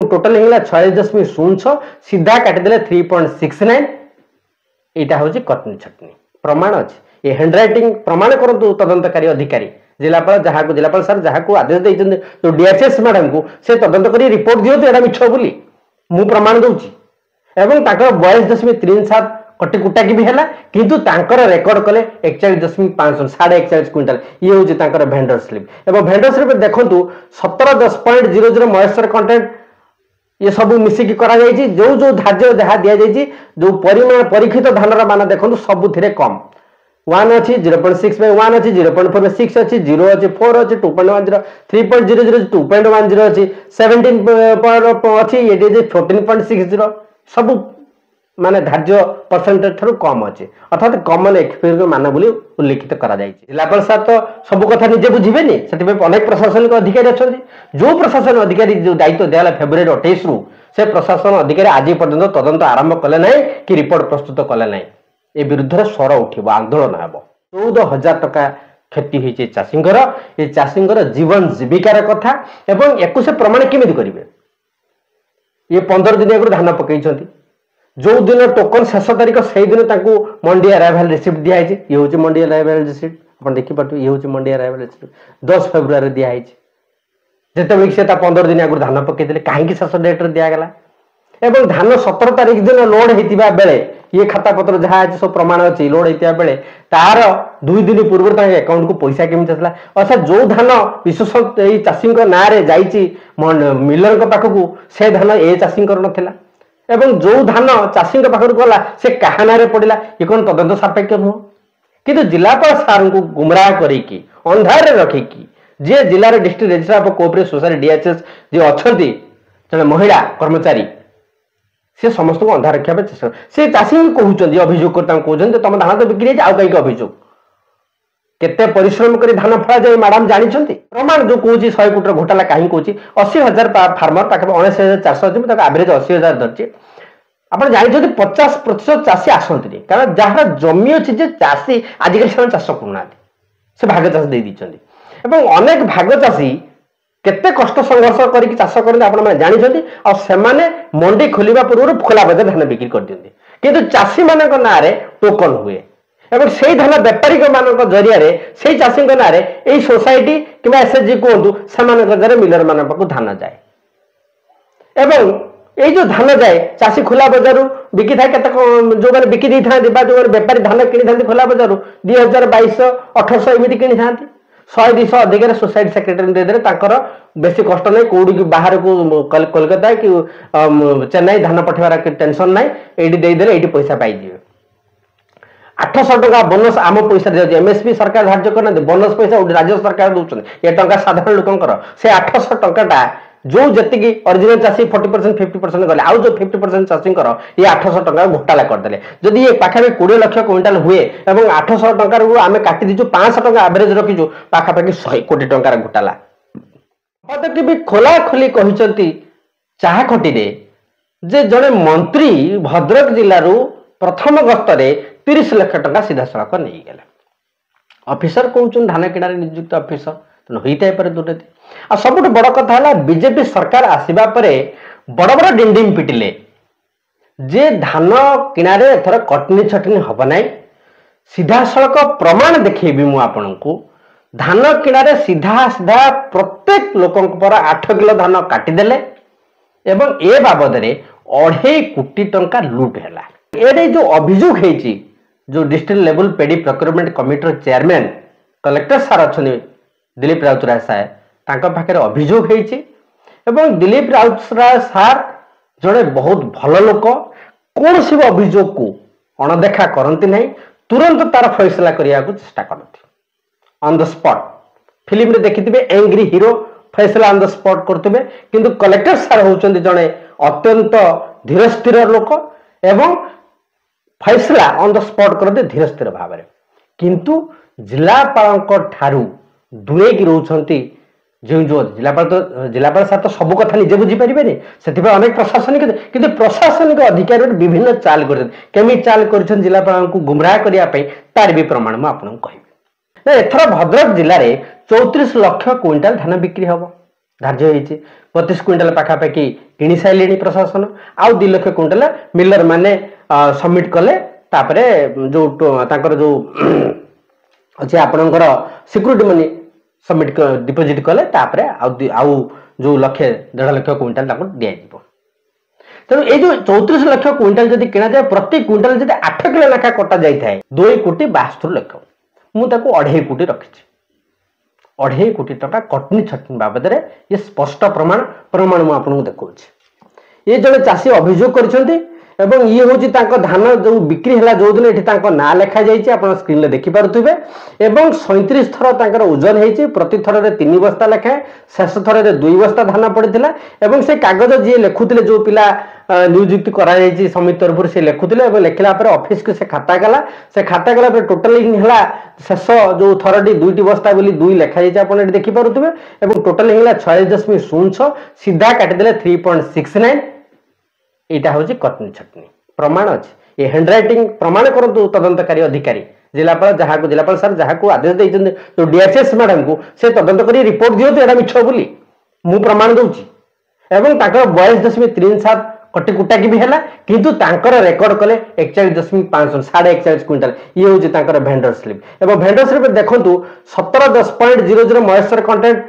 Total होगा 46.06 सीधा काटिदेले 3.69 यहाँ हूँ कटनी छटनी प्रमाण अच्छे ये हैंडराइटिंग प्रमाण करूँ तदंतकारी अधिकारी जिलापाल जहाँ को जिलापाल सर जहाँ को आदेश देते जो डीएचएस मैडम को से तदंत कर रिपोर्ट दियो यहाँ मिछ बोली मु प्रमाण दूची एवं 42.37 कटी कुटाकी भी है किंतु तांकर रेकर्ड कले 41.5 41.5 क्विंटाल ये हूँ भेंडर स्लिप एवं भेंडर स्लिप देखु 17.10.00 मॉइस्चर कंटेंट ये सब मिसिकी करा जायछि जो जो धार्य जहाँ दि जायछि जो परिमाण परीक्षित धानर मान देखो सबुथिरे कम 1 अच्छी 0.6 बाय 1 अच्छी 0.4 बाय 6 अच्छी 0 अच्छी 4 अच्छी 2.10 3.00 2.10 अच्छी 17 अच्छी ये 14.60 सब माने धार्य परसेंटेज ठारू कम अच्छे अर्थात कमन एक्सपीरियंस मान बोली उल्लिखित करा जायछि जिलापाल साहब तो सब कथा निजे बुझिबेनी सेति अनेक प्रशासनिक अधिकारी अच्छा जो प्रशासन अधिकारी जो दायित्व दिया फेब्रुआरी 28 रु से प्रशासन अधिकारी आज पर्यंत तदंत आरंभ कले ना कि रिपोर्ट प्रस्तुत कले ना ए विरुद्ध स्वर उठिब आंदोलन हेब 14,000 टका क्षति होती चाषींकर ये चाषींकर जीवन जीविकार कथा एवं एक से प्रमाण केमिति करिवे ये 15 दिन आगु धान पकई जो दिन टोकन शेष तारीख से दिन मंडी अराइवल रिसिप्ट दिखाई ये हूँ मंडी अराइवल रिसिप्ट आप देखिए ये हूँ मंडी अराइवल रिसिप्ट 10 फेब्रुआरी दिखाई जिते से 15 दिन आगु धान पकई कहीं शेष डेट्रे दिगला एवं धान 17 तारीख दिन लोड होता बेले ये खाता पत्र जहाँ अच्छे सब प्रमाण अच्छी लोड होता बेले तार 2 दिन पूर्व अकाउंट को पैसा केमी आसला अर्थात जो धान विशेष चाषी ना मिलर पाखक से धान ए चाषी नाला एवं जो धान चाषी पाखर गला से क्या ना पड़ा ये कौन तदंत सापेक्ष नुह कि जिलापाल सार को गुमराह करके अंधार रखिकी जी जिलार district registrar of cooperative society DHS जी अच्छा जड़े महिला कर्मचारी से समस्त को अंधार रखा चेष्टा से चाषी कहते अभियोग कहते तुम धान तो बिक्री जाए कहीं अभियोग केते परिश्रम कर धान फला जाए मैडम जानते प्रमाण जो कौन 100 कोटी घोटाला कहीं कौन 80,000 फार्मर पाखे 19,400 अच्छे आभरेज 80,000 धरचे आप जानते 50% चाषी आसती कारण जहाँ जमी अच्छी चाषी आजिकल से चाष करूना से भाग चाष दे दीजिए अनेक भाग चाषी केते कष्ट संघर्ष करके चाष करते आप जानते आने मंडी खोलिबा पूर्व खोला बजार धान बिक्री कर दियंती किंतु चाषी मान ना टोकन हुए एवं से धान बेपारी मान जरिया से चाषी ना सोसाइटी कि एसएचजी कहतु से मिलर मान धान जाए एवं ये जो धान जाए चाषी खोला बजार बिकी था जो मैंने बिकी था जो बेपारी धान किनी था खोला बजार 2022-1800 एमती किनी था 100-200 अधिक सोसाइटी सेक्रेटरी देदेले बेसी कष्ट नहीं कौड़ी बाहर को कोलकाता कि चेन्नई धान पठेबार टेंशन ना ये पैसा पाई 800 टका बोनस आम पैसा दिया एमएसपी सरकार धार्य करना बोनस पैसा राज्य सरकार दौरान ये टंका साधारण लोकंर से 800 टका जो जी ओरिजिनल चाषी 40% 50% गले आउ जो 50% चाषी ये 800 टका घोटाला करदे जदि ये पाखापाखि 20 लाख क्विंटाल हुए और 800 टकर आम काटी दीचु 500 टका एवरेज रखीचु पाखापाखि 100 कोटी टंकार घोटाला भी खोला खोली कहते चाह खटी जे जड़े मंत्री भद्रक जिलूर प्रथम गस्त 30 लाख टका सीधा सड़क नहीं गला ऑफिसर कहते धान किणारे नियुक्त ऑफिसर तेना होता है दुर्नीति आ सब बड़ कथा है बीजेपी सरकार आसवा बड़ बड़ डिंडिम पिटिले जे धान किणारे एथर कटनी छटनी हम ना सीधा सड़क प्रमाण देखी मु आपण को धान किणारे सीधा सीधा प्रत्येक लोक 8 किलो धान काटिदेले एवं ए बाबद 2.5 कोटी टंका लुट है ये जो अभियोग है जो डिस्ट्रिक्ट लेवल पेडी प्रोक्योरमेंट कमिटी चेयरमैन कलेक्टर सार अच्छा दिलीप राउतराय साहब पाखे अभियोग है दिलीप राउतराय सार जड़े बहुत भल लोक कौन सी अभियोग को अणदेखा करती नहीं तुरंत तार फैसला करने को चेष्टा करती ऑन द स्पॉट फिल्म रे देखिथिबे एंग्री हीरो फैसला ऑन द स्पॉट करथिबे किंतु कलेक्टर सार होचंदी जणे अत्यंत धीर स्थिर लोक एवं फैसला ऑन द स्पॉट करते धीर स्थिर भाव में किंतु जिलापाल ठारू दूरे की रोचंती जो जो जिलापाल सार तो सब कथा निजे बुझीपारे से अनेक प्रशासनिक किंतु प्रशासनिक अधिकारी विभिन्न चाल करमी चाल कर जिलापाल को गुमराह करने तार भी प्रमाण मुझे आपको कहबी एथर भद्रक जिले में 34 लाख क्विंटाल धान बिक्री हम धार्य होती 25 क्विंटाल पाखापाखि किणी सारे प्रशासन आउ 2 लाख क्विंटाल मिलर माने सबमिट कले तापरे जो जो अच्छे आपणकर सिक्यूरीटी मनी सबमिट डिपोजिट कले तापरे आउ जो लक्षे 1.5 लाख क्विंटाल दि तेणु ये जो 34 लाख क्विंटाल जब किना जाए प्रति क्विंटाल जब 8 किलो लेखा कटा जाए 2,72 लाख मुझे 2.5 कोटी रखी 2.5 कोटी टका कटनी छटनी बाबद ये स्पष्ट प्रमाण मुझे देखा ये जड़े चाषी अभियोग कर ये हूँ धान जो बिक्री है जो दिन ये ना लेखा जाइए आप स्क्रीन में देखिपे एवं 37 थर ओजन हो प्रति थर 3 बस्ता लेखाएं शेष थर 2 बस्ता धान पड़ा से कागज जी लिखुले जो पिला नियुक्ति कर समिति तरफ से लिखुले लिखला ऑफिस को से खाता गला से खाता गला टोटालिंग है शेष जो थरटी 2टी बस्ता बोली 2 लिखा जाए आप देखिपे टोटालिंग है 46.06 सीधा काटिदेले 3.69 यहाँ हूँ कटनी छटनी प्रमाण अच्छे ये हैंडराइटिंग प्रमाण करूँ तदंतकारी अधिकारी जिलापाल जहाँ को जिलापाल सर जहाँ को आदेश देते जो डीएचएस मैडम को से तदंत कर रिपोर्ट दिखाते यहाँ मिछ बोली मु प्रमाण दूची एवं 42.37 कटी कुटा की भी है किंतु रेकर्ड कले 41.5 41.5 क्विंटाल ये हूँ भेंडर स्लिप एवं भेंडर स्लिप देखु 17.10.00 मॉइस्चर कंटेंट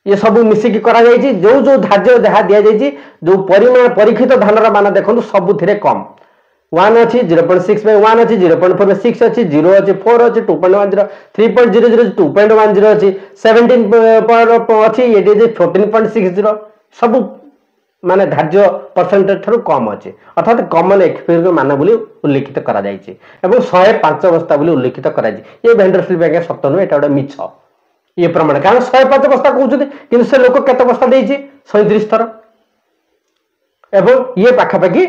ये सब मिसिकी करा जायछि जो धार्य जहाँ दि जाइए जो परिमाण परीक्षित धानर मान देखो सबु कम 1 अच्छी 0.6 1 अच्छी 0.4 6 अच्छी 0 अच्छी 4 अच्छी 2.10 3.00 2.10 अच्छी 17 अच्छी ये 14.60 सब माने धार्य परसेंटेज ठार कम अच्छे अर्थात कमन एक्सपीरियंस मान बोली उल्लेखित करा जायछि एवं 105 बस्ता बोली उल्लेखित करा ये भेंडर स्लिप आगे सत नुहे एटा गोटे मिछ ये प्रमाण कारण 105 बस्ता कहते कि से लोक केते बस्ता देछि 37 थर एवं ये पाखापाखि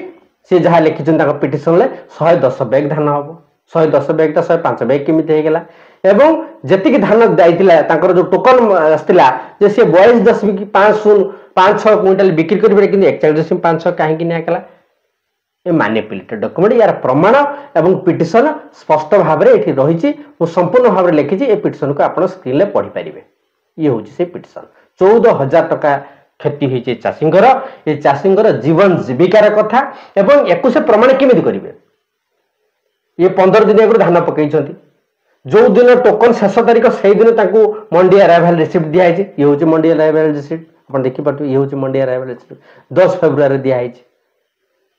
सी जहाँ लिखिं पिटिशन 110 बैग धान हम 110 बैग तो 105 बैग केमिति हेगला एवं जेतिक धान जाइतिला जो टोकन आसला जे सी 42.50 क्विंटाल बिक्री करेंगे कि 41.56 कहीं निकला ये मैनिपुलेटेड डॉक्यूमेंट यार प्रमाण एवं पिटिशन स्पष्ट भाव में ये रही संपूर्ण भाव में लिखी ये पिटिशन को आप स्क्रीन में पढ़ी पारे ये हूँ से पिटिशन 14,000 टका क्षति होती चाषींकर ये चाषींकर जीवन जीविकार कथा एवं एक से प्रमाण केमी करेंगे ये 15 दिन आगे धान पकई जो दिन टोकन शेष तारीख से दिन मंडी अराइवल रिसीप्ट दिखाई ये हूँ मंडी अराइवल रिसीप्ट आप देखिपे ये हूँ मंडी अराइवल रिसीप्ट 10 फेब्रुआरी दिखाई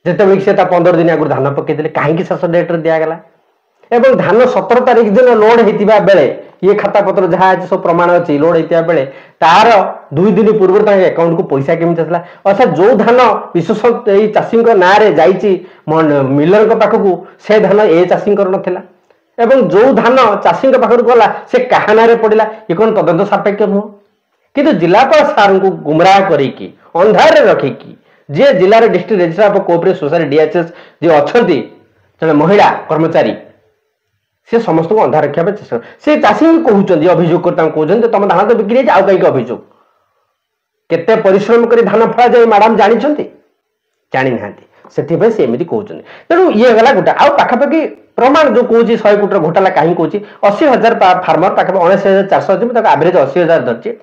जिते से 15 दिन आगे धान पकईले कहीं शेष डेट्रे दिगला एवं धान 17 तारीख दिन लोड होता बेले ये खाता पत्र जहाँ अच्छे सब प्रमाण अच्छी लोड होता बेले तार 2 दिन पूर्व अकाउंट को पैसा केमी आसला अर्थात जो धान विशेष चाषी ना जाइए मिलर पाखक से धान ए चाषी नाला एवं जो धान चाषी पाखक गला से क्या ना पड़ा ये कौन तदंत सापेक्ष नुह कि जिलापाल सार को गुमराह करके अंधार रखिकी जी जिलार district registrar of cooperative society DHS जी अच्छा जड़े महिला कर्मचारी से समस्त को अंधार रखा चेष्टा से चाषी कहते अभियोग कहते तुम धान तो बिक्री आउ कहीं अभियोग केते परिश्रम कर धान फला जाए मैडम जानी जानी ना से एमती कहते तेणु ये गला गोटे आउ पाखापाखि प्रमाण जो कौन 100 कोटी घोटाला कहीं कौन 80,000 फार्मर पाखापाखि 19,400 अच्छे मुझे एवरेज 80,000 धरचे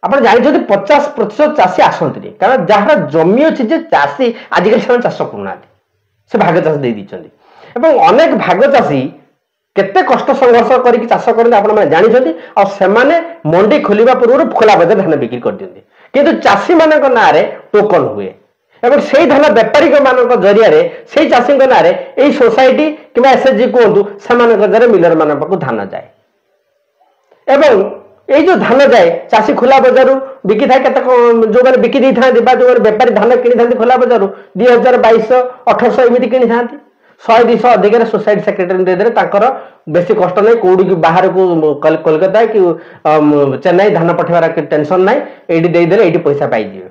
आप जानते 50% चाषी आसती कारण जहाँ जमी अच्छी चाषी आजिकल से चाष करना से भाग चाष दे दीजिए अनेक भाग चाषी केते कष्ट संघर्ष करके चाष करते आप जानते आने मंडी खोलने पूर्व खोला बजार धान बिक्री कर दिखते किंतु चाषी मान ना टोकन हुए एवं से धान बेपारी मान जरिया से चाषी ना यही सोसाइटी कि एसएचजी कहतु से मिलर मान धान जाए एवं ये जो धान जाए चाषी खोला बजार बिकी था जो मैंने बिकी दी था जो बेपारी धान किनी था खोला बजार 2,000 2200 एमती किनी था 100-200 अधिक सोसाइटी सेक्रेटरी देदे बेसी कष्ट नहीं कौड़ी बाहर को कोलकाता कि चेन्नई धान पठेबार टेंशन ना ये पैसा पाई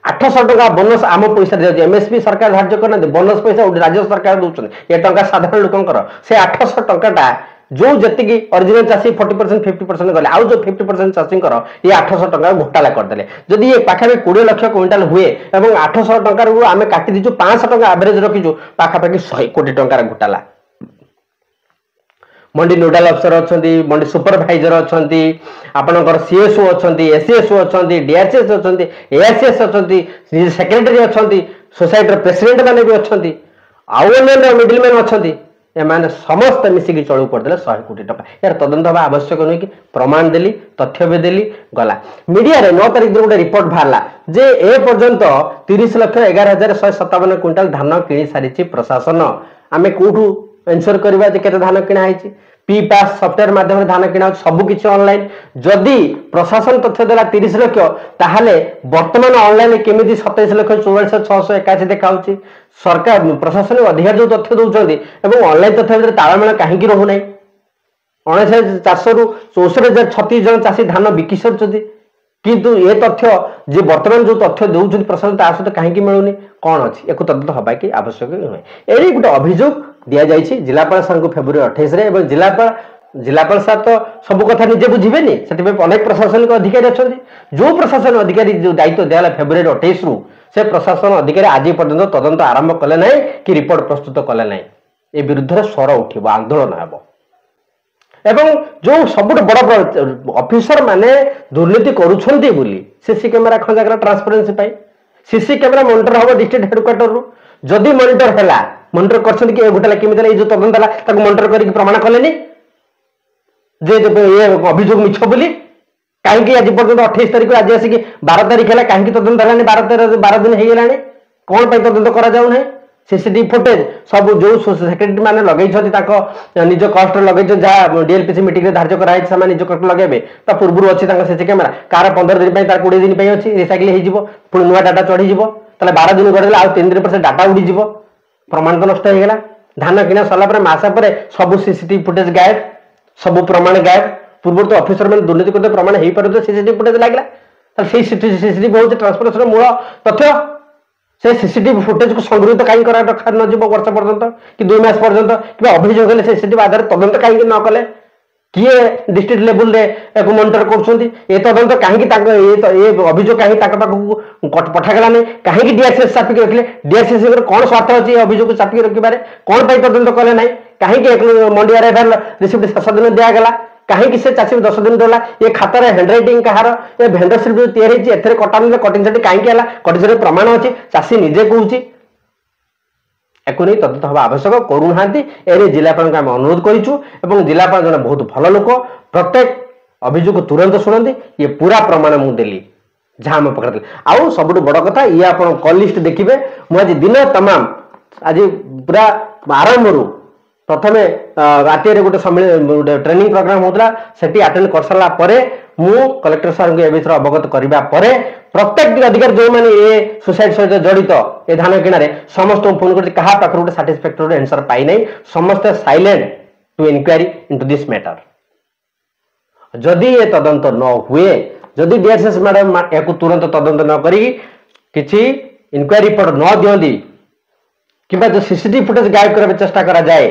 800 टका बोनस आम पैसा दिखाई एमएसपी सरकार धार्य करना बोनस पैसा राज्य सरकार दौरान ये टका साधारण लोकंर से 800 टका जो जी ओरिजिनल चाषी 40% 50% गले आउ जो 50% चाषी ये 800 टका घोटाला करदे जदि ये पाखापाखि 20 लाख क्विंटाल हुए और 800 टकर आम काटी दीचु 500 टका एवरेज रखीचु पाखापाखि 100 कोटी टंकार घोटाला मंडी नोडाल अफसर अच्छा मंडी सुपरभाइजर अच्छा आपणकर सीएसओ अच्छा एसीएसओ अच्छा डीआरसीएस अच्छा एआरसीएस अच्छा सेक्रेटरी अच्छा सोसाइटी प्रेसिडेंट मैंने भी अच्छा आउ मिडिल मैन अच्छा एमाने समस्त मिसिकी चलू करदे 100 कोटी टका यार तदंत हवा आवश्यक नुह कि प्रमाण देली तथ्य भी देली गला मीडिया रे 9 तारिख दिन गोटे रिपोर्ट बाहरला जे ए पर्यंत 30,11,157 क्विंटाल धान किणी सारी प्रशासन आमे कोठू एंश्योर करबा जे केते धान किणा आइछि पी पास सॉफ्टवेयर माध्यम धान किणा सब किछि ऑनलाइन जदि प्रशासन तथ्य देला 30 लाख ताहाले वर्तमान ऑनलाइन केमिति 27,44,681 देखाउछि सरकार प्रशासन अधिकारी जो तथ्य दउछन्ती एवं ऑनलाइन तथ्य भितर ताळमेळ काहेकि रहु नै 19,400 रु 64,036 जन चासी धान बिकि सरछन्ती किंतु ये तथ्य जे वर्तमान जो तथ्य दउछन्ती प्रशासन ता सहित काहेकि मिलुनी कोन अछि एको तदंत हबा कि आवश्यक नय एरी गुटे अभियोग दिया जाइछि जिलापाल सर को फेब्रुआरी 28 रे एवं जिलापाल सर तो सब कथा निजे बुझिबेनी सेति अनेक प्रशासनिक अधिकारी अछन्ती जो प्रशासन अधिकारी जो दायित्व दियाला फेब्रुआरी 28 रु से प्रशासन अधिकारी आज पर्यंत तदंत आरंभ कले नै कि रिपोर्ट प्रस्तुत कले नै ए विरुद्ध स्वर उठिबो आंदोलन हेबो एवं जो सब बड़ ऑफिसर माने दुर्नीति करूछन्ती बोली सीसी कैमेरा खंजाकर ट्रांसपेरेंसी पाई सीसी कैमेरा मॉनिटर हबो डिस्ट्रिक्ट हेडक्वार्टर रु जदि मॉनिटर हैला मॉनिटर करछन्ती कि ए घोटाला केमितला ए जो तदंत हला ताको मॉनिटर करिक प्रमाण कलेनी जे ये अभियोग मिछ बोली कहीं आज पर्यटन 28 तारिख आज आसिक 12 तारिख है कहीं तदंत है 12 दिन हो गलानी कौन तदंत करा जाऊ नहीं सीसीटीवी फुटेज सब जो सेक्रेटरी मैंने लगे निज कस्ट लगे जहाँ डीएलपीसी मीटिंग में धार्य कराई से निज कस्ट लगे ता पूर्व अच्छी सीसी कैमेरा कार 15 दिन 20 दिन अच्छी रिसाइकिल हो नुआ डाटा चढ़ीज 12 दिन गढ़ आउ 3 दिन पर डाटा उड़ीज प्रमाण तो नष्ट हो गला धान किना सरला मसा पर सब सीसीटीवी फुटेज गायब सब प्रमाण गायब पूर्व तो ऑफिसर मैंने दुर्नीति करते प्रमाण हो पारे तो सीसीटीवी फुटेज लगला सीसीटीवी हूँ ट्रांसपोर्टेशन मूल तथ्य से सीसीटीवी फुटेज को संग्रहित कहीं रखा न जीव वर्ष पर्यंत कि 2 मास पर्यंत कि अभियोग हेले सीसीटीवी आधार तदंत कहीं न कले किए डिस्ट्रिक्ट लेवल रे मॉनिटर कर तदंत कहीं अभियोग कहीं पाखक पठागला नहीं कहीं डीआरसीएस चापिक रखिले डीआरसीएस कौन स्वार्थ अच्छी अभियोग चापिक रखिबारे कौन तदंत कले ना कहीं मंडी आरएफआर रिसिप्ट 7 दिन दिगला कहीं से चाषी 10 दिन देला ये खातार हैंडराइटिंग कहार ये भेंडरशिप जो तैयारी एथरे कटान कटिंग साटी कहीं कटिंग प्रमाण अच्छी चाषी निजे कहूँ एको नहीं तदंत हवा आवश्यक करूना ए जिलापाल आम अनुरोध करूँ जिलापाल जन बहुत भल लोक प्रत्येक अभियोग तुरंत शुणती ये पूरा प्रमाण मुझे देली जहाँ आम पकड़ आउ सब बड़ कथा ये आप कल लिस्ट देखिए मुझे दिन तमाम आज पूरा आरंभ प्रथम राति गोटे गोटे ट्रेनिंग प्रोग्राम होता से अटेंड कर सारा मु कलेक्टर सार को विषय अवगत करने प्रत्येक अधिकारी जो मैंने ये सोसाइटी सहित जड़ित ए धान किणारे समस्त फोन कर क्या पाखे गोटे साटिस्फैक्टरी आंसर पाई नहीं समस्ते silent to inquiry into this matter जदि ये तदंत न हुए जदि डीआरसीएस मैडम या तुरंत तदंत न करी किसी इनक्वारी रिपोर्ट न दियंती किंबा जो सीसीटीवी फुटेज गायब करने चेष्टा करा जाए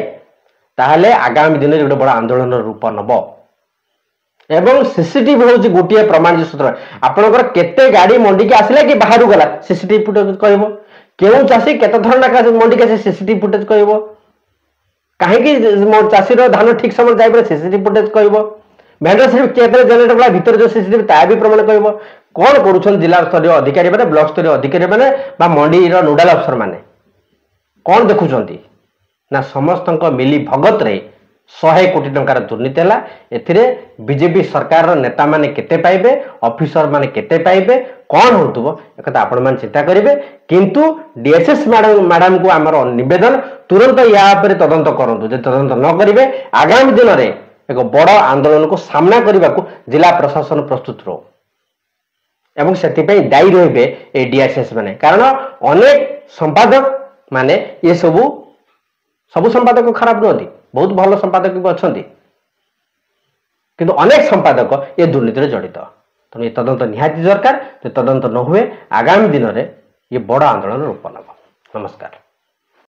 ताहले आगामी दिन में गोटे बड़ा आंदोलन रूप नब एवं सीसीटीवी हूँ गोटे प्रमाण सूत्र आपंकर केते गाड़ी मंडी के आसला कि बाहर गला सीसीटीवी फुटेज कह क्यों चाषी केते थर ना मंडी के सीसीटीवी फुटेज कह कहीं चाषीर धान ठीक समय जाए सीसीटीवी फुटेज कह भेंडरशिप केते जनरेट गला भीतर जो सीसीटीवी ता भी प्रमाण कह कौन करुछन जिला स्तरीय अधिकारी मैंने ब्लॉक स्तरीय अधिकारी मैंने मंडी नोडाल अफसर मैंने कौन देखुंट ना समस्त मिली भगत रे 100 कोटी टंकार दुर्नीति है एथिरे बीजेपी सरकार नेता माने केते पाइबे ऑफिसर माने केते पाइबे कौन होतुबो एकता आपण मान चिंता करिवे किंतु डीएसएस मैडम को आमर निवेदन तुरंत या पर तदंत करंतु जे तदंत न करिवे आगामी दिन रे एक बड़ आंदोलन को सामना करने को जिला प्रशासन प्रस्तुत रो एवं से दायी रे ए डीएसएस माने कारण अनेक संपादक माने ये सबू सबु संपादक खराब नुहति बहुत भल संपादक भी अच्छा किंतु अनेक संपादक ये दुर्नीति जड़ित तेणु ये तदंत निहाती दरकार तदंत न हुए आगामी दिन में ये बड़ आंदोलन रूप नब नमस्कार।